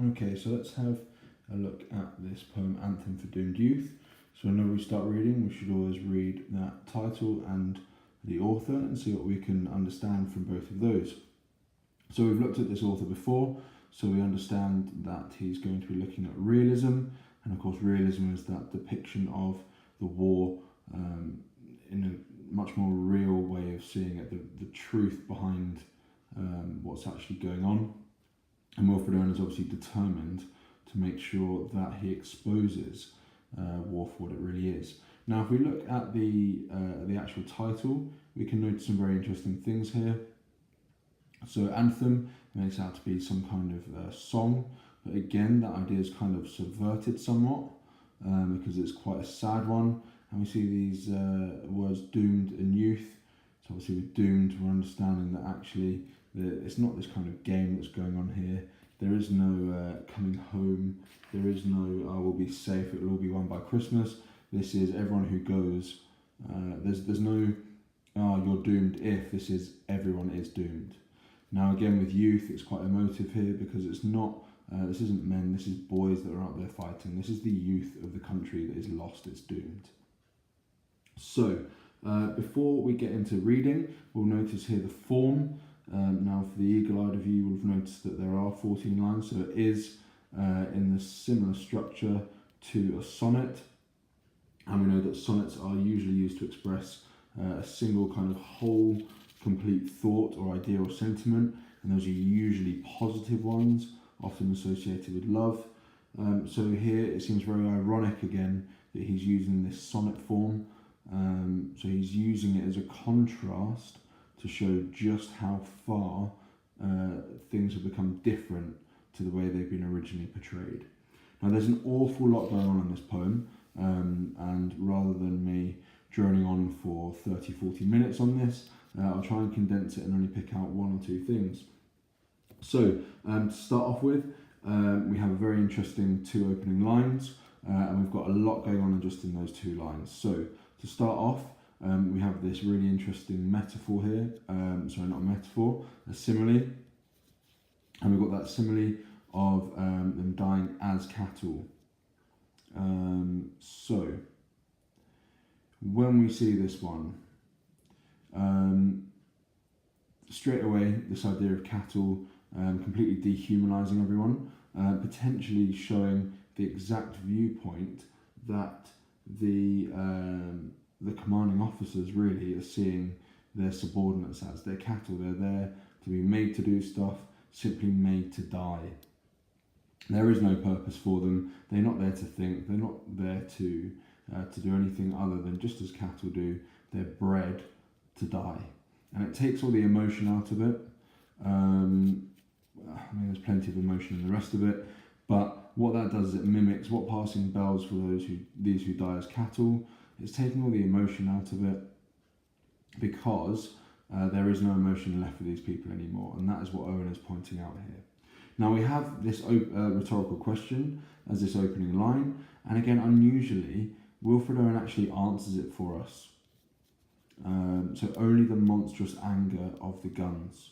Okay, so let's have a look at this poem, Anthem for Doomed Youth. So whenever we start reading, we should always read that title and the author and see what we can understand from both of those. So we've looked at this author before, so we understand that he's going to be looking at realism, and of course realism is that depiction of the war in a much more real way of seeing it, the truth behind what's actually going on. And Wilfred Owen is obviously determined to make sure that he exposes war for what it really is. Now, if we look at the actual title, we can notice some very interesting things here. So, Anthem makes out to be some kind of song, but again, that idea is kind of subverted somewhat because it's quite a sad one. And we see these words doomed and youth. So, obviously, with doomed, we're understanding that actually it's not this kind of game that's going on here. There is no coming home. There is no, I will be safe, it will all be won by Christmas. This is everyone who goes. There's no, you're doomed if. This is everyone is doomed. Now again with youth, it's quite emotive here because it's not, this isn't men, this is boys that are out there fighting. This is the youth of the country that is lost, it's doomed. So, before we get into reading, we'll notice here the form. Now for the eagle-eyed of you, will have noticed that there are 14 lines, so it is in the similar structure to a sonnet. And we know that sonnets are usually used to express a single kind of whole, complete thought or idea or sentiment, and those are usually positive ones, often associated with love. So here it seems very ironic again that he's using this sonnet form. So he's using it as a contrast to show just how far things have become different to the way they've been originally portrayed. Now there's an awful lot going on in this poem, and rather than me droning on for 30-40 minutes on this, I'll try and condense it and only pick out one or two things. So to start off with, we have a very interesting two opening lines, and we've got a lot going on just in those two lines. So to start off, we have this really interesting metaphor here, sorry, not a metaphor, a simile, and we've got that simile of them dying as cattle. So when we see this one, straight away this idea of cattle completely dehumanizing everyone, potentially showing the exact viewpoint that the commanding officers really are seeing their subordinates as. They're cattle, they're there to be made to do stuff, simply made to die. There is no purpose for them, they're not there to think, they're not there to do anything other than, just as cattle do, they're bred to die. And it takes all the emotion out of it. I mean, there's plenty of emotion in the rest of it, but what that does is it mimics what passing bells for these who die as cattle. It's taking all the emotion out of it because there is no emotion left for these people anymore, and that is what Owen is pointing out here. Now we have this rhetorical question as this opening line, and again, unusually, Wilfred Owen actually answers it for us. So only the monstrous anger of the guns.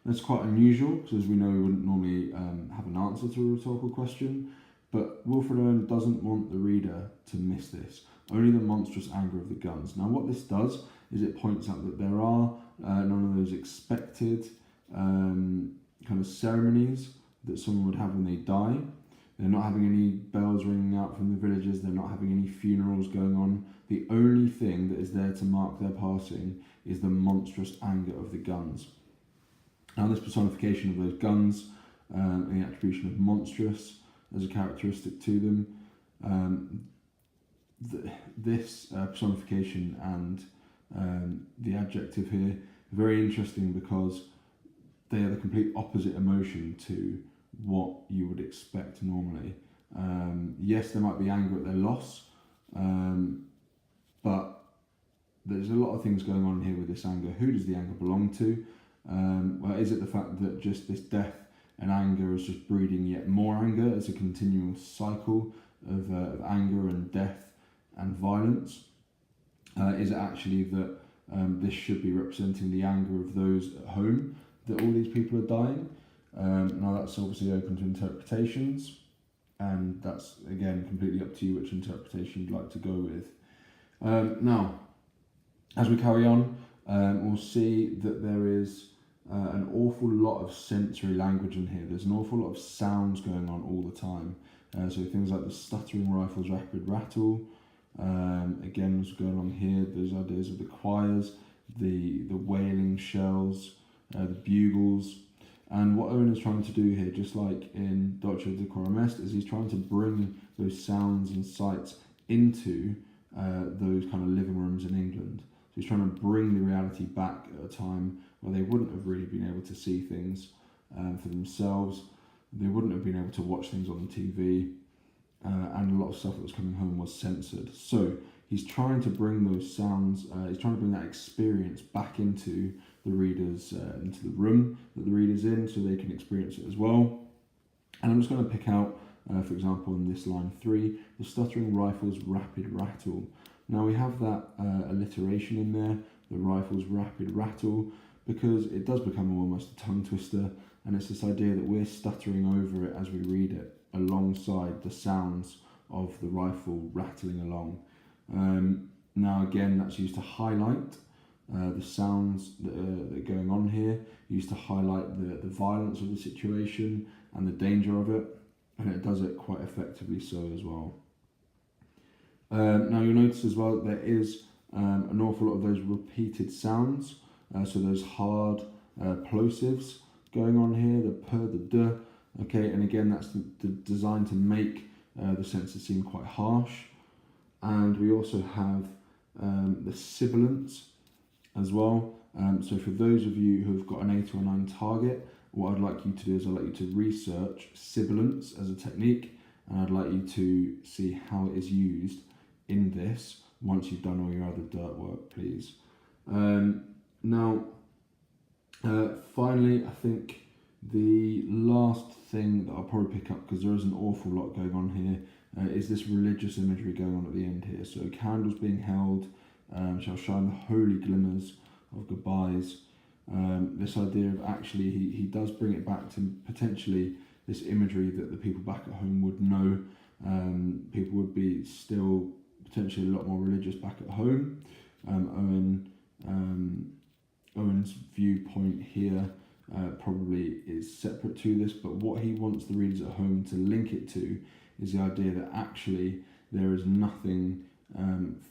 That's quite unusual, because as we know, we wouldn't normally have an answer to a rhetorical question, but Wilfred Owen doesn't want the reader to miss this. Only the monstrous anger of the guns. Now what this does is it points out that there are none of those expected kind of ceremonies that someone would have when they die. They're not having any bells ringing out from the villages, they're not having any funerals going on. The only thing that is there to mark their passing is the monstrous anger of the guns. Now this personification of those guns and the attribution of monstrous as a characteristic to them, this personification and the adjective here, very interesting because they are the complete opposite emotion to what you would expect normally. Yes, there might be anger at their loss, but there's a lot of things going on here with this anger. Who does the anger belong to? Well, is it the fact that just this death and anger is just breeding yet more anger? It's a continual cycle of anger and death and violence. Is it actually that this should be representing the anger of those at home, that all these people are dying? Now that's obviously open to interpretations, and that's again completely up to you which interpretation you'd like to go with. Now, as we carry on, we'll see that there is an awful lot of sensory language in here. There's an awful lot of sounds going on all the time. So things like the stuttering rifle's rapid rattle. Again, what's going on here, those ideas of the choirs, the wailing shells, the bugles. And what Owen is trying to do here, just like in Dolce Decorum Est, is he's trying to bring those sounds and sights into those kind of living rooms in England. So he's trying to bring the reality back at a time where they wouldn't have really been able to see things for themselves. They wouldn't have been able to watch things on the TV, and a lot of stuff that was coming home was censored. So he's trying to bring those sounds, he's trying to bring that experience back into the readers, into the room that the reader's in, so they can experience it as well. And I'm just going to pick out, for example, in this line 3, the stuttering rifle's rapid rattle. Now we have that alliteration in there, the rifle's rapid rattle, because it does become almost a tongue twister, and it's this idea that we're stuttering over it as we read it, alongside the sounds of the rifle rattling along. Now again, that's used to highlight the sounds that are going on here, used to highlight the violence of the situation and the danger of it, and it does it quite effectively so as well. Now you'll notice as well that there is an awful lot of those repeated sounds, so those hard plosives going on here, the per, the d, okay, and again that's designed to make the senses seem quite harsh. And we also have the sibilants as well. So for those of you who have got an 8 or 9 target, what I'd like you to do is I'd like you to research sibilants as a technique, and I'd like you to see how it is used in this once you've done all your other dirt work, please. Now, finally, I think the last thing that I'll probably pick up, because there is an awful lot going on here, is this religious imagery going on at the end here. So candles being held shall shine the holy glimmers of goodbyes. This idea of actually, he does bring it back to potentially this imagery that the people back at home would know. People would be still potentially a lot more religious back at home. Owen's viewpoint here probably is separate to this, but what he wants the readers at home to link it to is the idea that actually there is nothing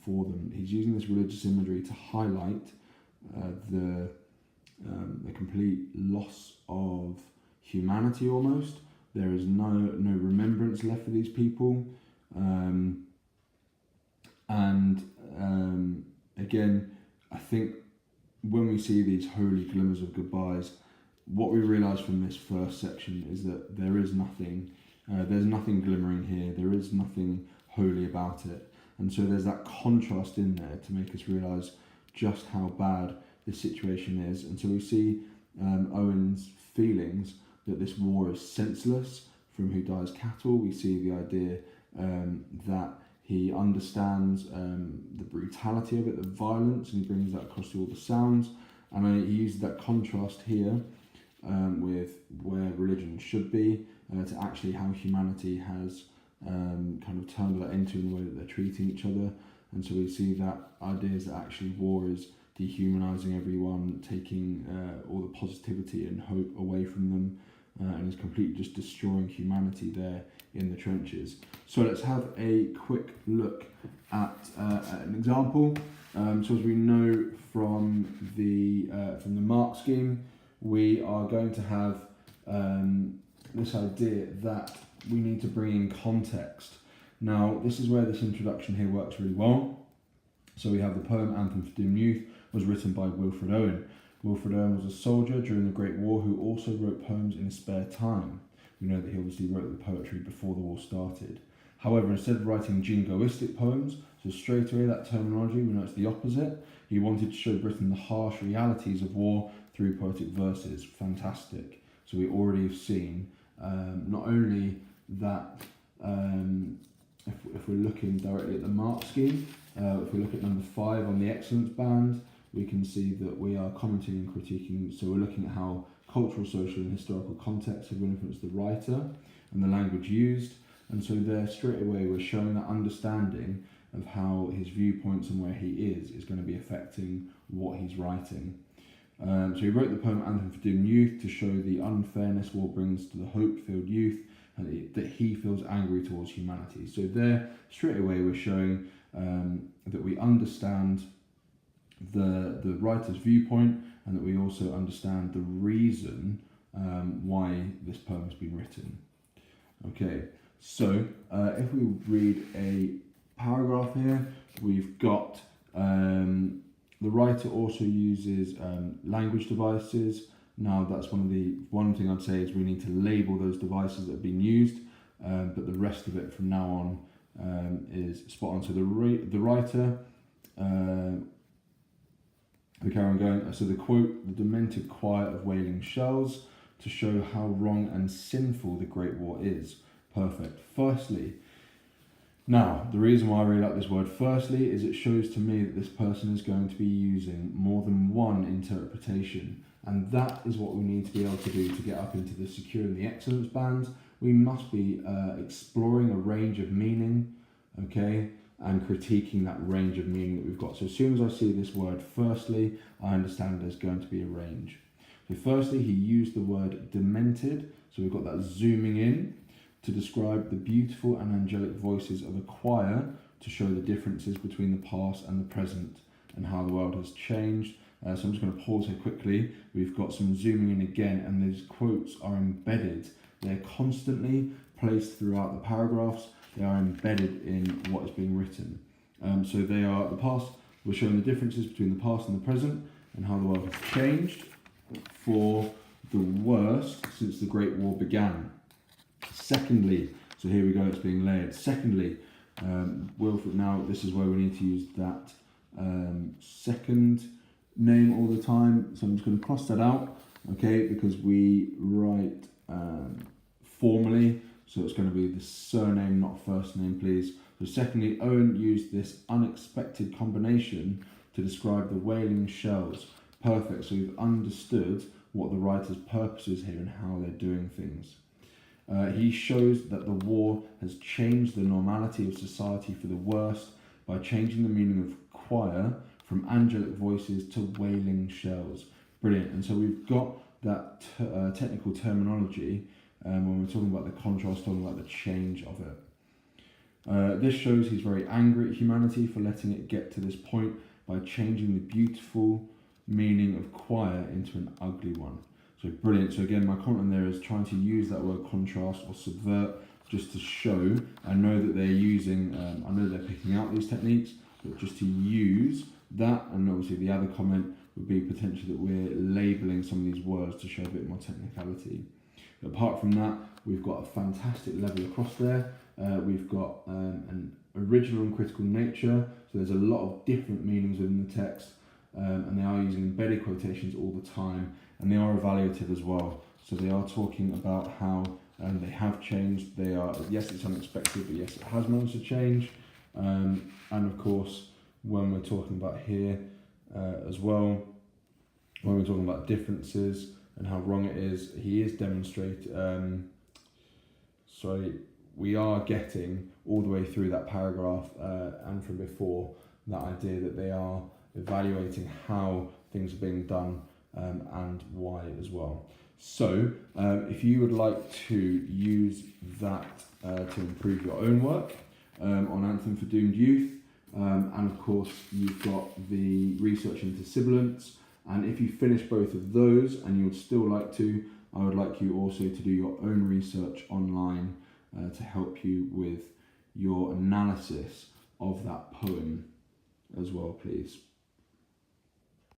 for them. He's using this religious imagery to highlight the complete loss of humanity almost. There is no remembrance left for these people. Again, I think when we see these holy glimmers of goodbyes, what we realise from this first section is that there is nothing, there's nothing glimmering here, there is nothing holy about it. And so there's that contrast in there to make us realise just how bad this situation is. And so we see Owen's feelings that this war is senseless, from who dies cattle. We see the idea that he understands the brutality of it, the violence, and he brings that across to all the sounds. And he uses that contrast here with where religion should be to actually how humanity has kind of turned that into in the way that they're treating each other. And so we see that ideas that actually war is dehumanizing everyone, taking all the positivity and hope away from them, and is completely just destroying humanity there in the trenches. So let's have a quick look at an example. So as we know from the mark scheme, we are going to have this idea that we need to bring in context. Now, this is where this introduction here works really well. So we have the poem Anthem for Doomed Youth was written by Wilfred Owen. Wilfred Owen was a soldier during the Great War who also wrote poems in his spare time. We know that he obviously wrote the poetry before the war started. However, instead of writing jingoistic poems, so straight away that terminology, we know it's the opposite. He wanted to show Britain the harsh realities of war through poetic verses. Fantastic. So we already have seen not only that, if we're looking directly at the mark scheme, if we look at number 5 on the excellence band, we can see that we are commenting and critiquing. So we're looking at how cultural, social and historical context have influenced the writer and the language used. And so there straight away we're showing that understanding of how his viewpoints and where he is going to be affecting what he's writing. So he wrote the poem Anthem for Doomed Youth to show the unfairness war brings to the hope-filled youth, and that he feels angry towards humanity. So there straight away we're showing that we understand the writer's viewpoint, and that we also understand the reason why this poem has been written. Okay, so if we read a paragraph here, we've got the writer also uses language devices. Now that's one thing I'd say is we need to label those devices that have been used, but the rest of it from now on is spot on. So the writer, we carry on going. So the quote, the demented quiet of wailing shells to show how wrong and sinful the Great War is. Perfect. Firstly, now the reason why I really like this word firstly is it shows to me that this person is going to be using more than one interpretation, and that is what we need to be able to do to get up into the secure and the excellence bands. We must be exploring a range of meaning, okay, and critiquing that range of meaning that we've got. So as soon as I see this word firstly, I understand there's going to be a range. So firstly, he used the word demented, so we've got that zooming in to describe the beautiful and angelic voices of a choir to show the differences between the past and the present and how the world has changed. So I'm just going to pause here quickly. We've got some zooming in again, and these quotes are embedded. They're constantly placed throughout the paragraphs. They are embedded in what is being written. So they are the past. We're showing the differences between the past and the present and how the world has changed for the worst since the Great War began. Secondly, so here we go, it's being layered. Secondly, Wilfred, now this is where we need to use that second name all the time. So I'm just going to cross that out, okay, because we write formally, so it's going to be the surname, not first name, please. So secondly, Owen used this unexpected combination to describe the wailing shells. Perfect, so we've understood what the writer's purpose is here and how they're doing things. He shows that the war has changed the normality of society for the worst by changing the meaning of choir from angelic voices to wailing shells. Brilliant. And so we've got that technical terminology when we're talking about the contrast, talking about the change of it. This shows he's very angry at humanity for letting it get to this point by changing the beautiful meaning of choir into an ugly one. So brilliant. So again, my comment on there is trying to use that word contrast or subvert just to show. I know that they're using, I know they're picking out these techniques, but just to use that, and obviously the other comment would be potentially that we're labelling some of these words to show a bit more technicality. But apart from that, we've got a fantastic level across there. We've got an original and critical nature. So there's a lot of different meanings within the text, and they are using embedded quotations all the time. And they are evaluative as well. So they are talking about how they have changed. They are, yes, it's unexpected, but yes, it has managed to change. And of course, when we're talking about here as well, when we're talking about differences and how wrong it is, he is demonstrating. So we are getting all the way through that paragraph and from before that idea that they are evaluating how things are being done. And why as well. So if you would like to use that to improve your own work on Anthem for Doomed Youth, and of course you've got the research into sibilants, and if you finish both of those and you would still like to, I would like you also to do your own research online to help you with your analysis of that poem as well, please.